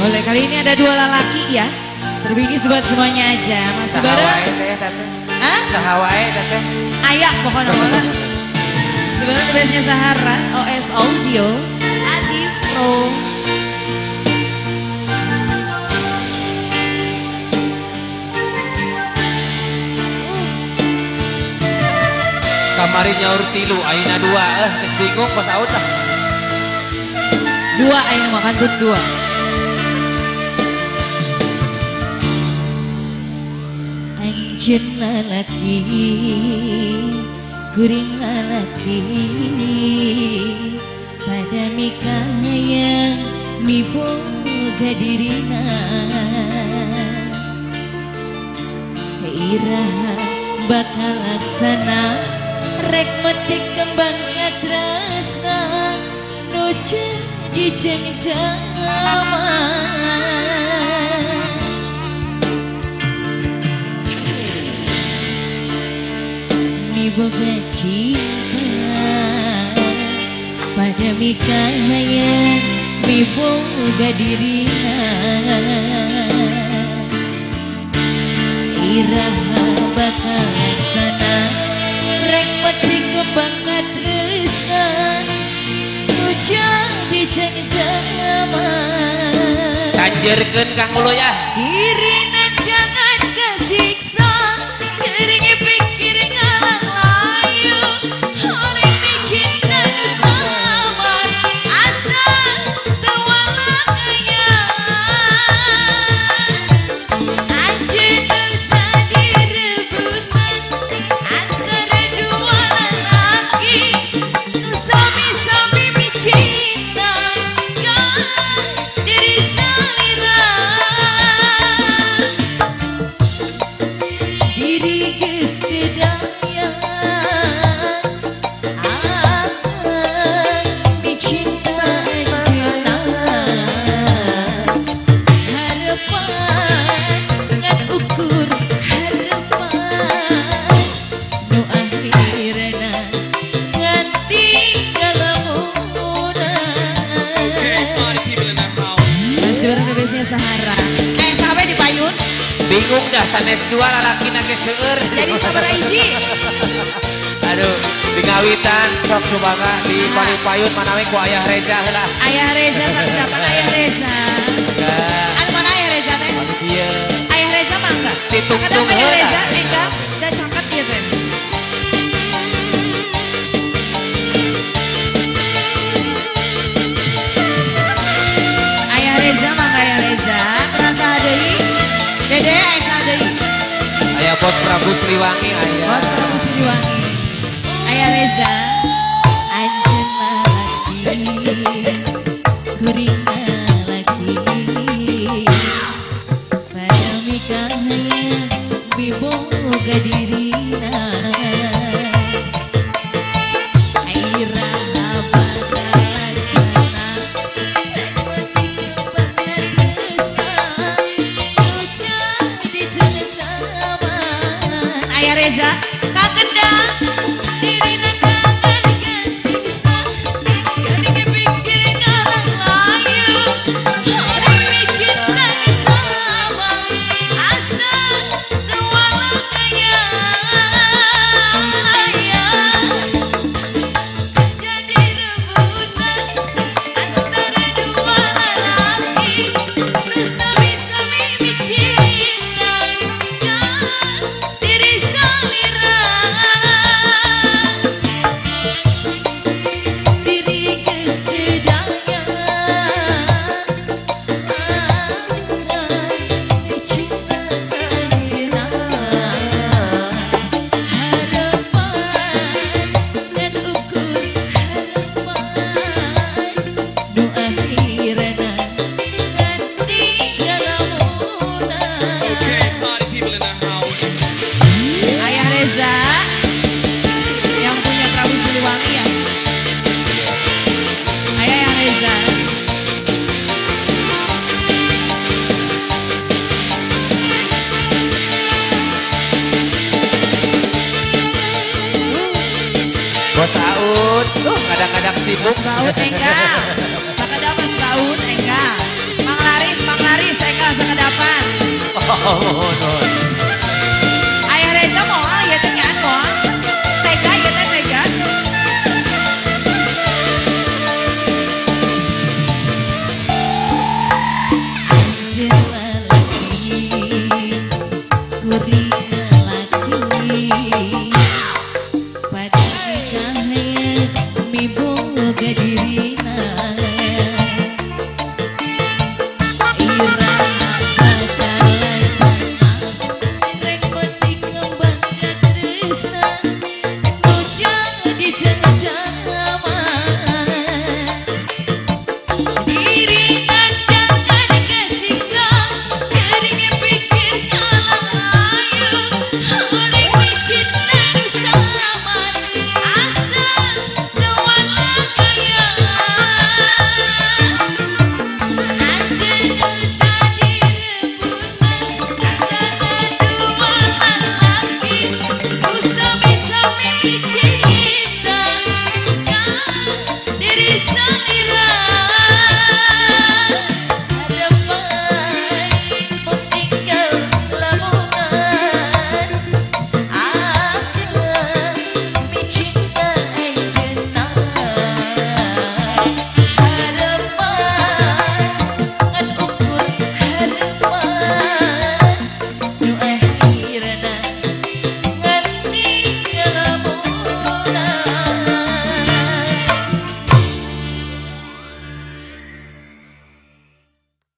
Boleh, kali ini ada dua lelaki ya. Terbingis buat semuanya aja. Masih bareng? Sahawai teh tante. Hah? Sahawai tante. Ayak pokoknya bola. Sebenarnya bandnya Sahara, OS Audio, Adi Pro. Kamari nyaur tilu, aina dua. Kes bingung pas out lah. Dua, ayo makan tuh dua. Anjir lalaki, kuring lalaki, pada mikaya miboga dirina. Iraha bakal laksana, rek metik kembang tresna, nuju di jengjaman. Boga cinta pada mikaya miboga dirina. Iraha bakal laksana, rek metik kembang tresna, hujan di jengjaman. Sanjerkeun Kang Ulo ya. Dirina jangan kesiksa, jering pikir ngalang layu. Orang dicinta nu samar, asal tewalakaya. Anjir terjadi rebutan antara dua lelaki, nu sami-sami mencinta diri salira. Diri geus teu daya dicinta ajeuna. Harapan ngan ukur harapan, nu akhirna ngan tinggal lamunan. Masih bareng biasanya Sahara. Sampai di payun. Bingung dah sanes dua lalaki nage seueur. Jadi sabar hiji. Aduh, di ngawitan sok subangga di payun manawe ku Ayah Reza heula. Ayah Reza kapan Ayah Reza? Anu mana Ayah Reza teh? Iya. Ayah Reza mah enggak? Ditungtung Kadang Ayah heula. Reza enggak, udah cangkat dia teh. Ayah Reza mah enggak Ayah Reza? Terasa deui. Dede asa deui. Ayah Bos Prabu Sriwangi ayah. Bos Prabu Siliwangi. Ayah Reza, anjeun lalaki, kuring lalaki, pada mikaya miboga dirina. Airaha bakal laksana, rek metik kembang tresna, hujan di jengjaman. Ayah Reza, kagendang dirina kangen kesiksa, jering pikir ngalang layu. Orang dicinta nu sama, asal tewalakaya. Jadi rebutan antara dua lelaki, nu sami-sami mencinta diri salira. Diri geus teu daya dicinta ajeuna. Harapan ngan ukur harapan, nu akhirna ngan tinggal lamunan. Ayah Reza yang punya Prabu Siliwangi ya. Ayah Reza. Bos Aud, kadang-kadang sibuk. Raut enggak. Sakada Mas Raut enggak. Mang Laris Mohon. Ayah Reza moal ya teh nyan moal. Tega ya teh tega. Jalan lagi, gurih lagi. Pada cahaya mibung gadi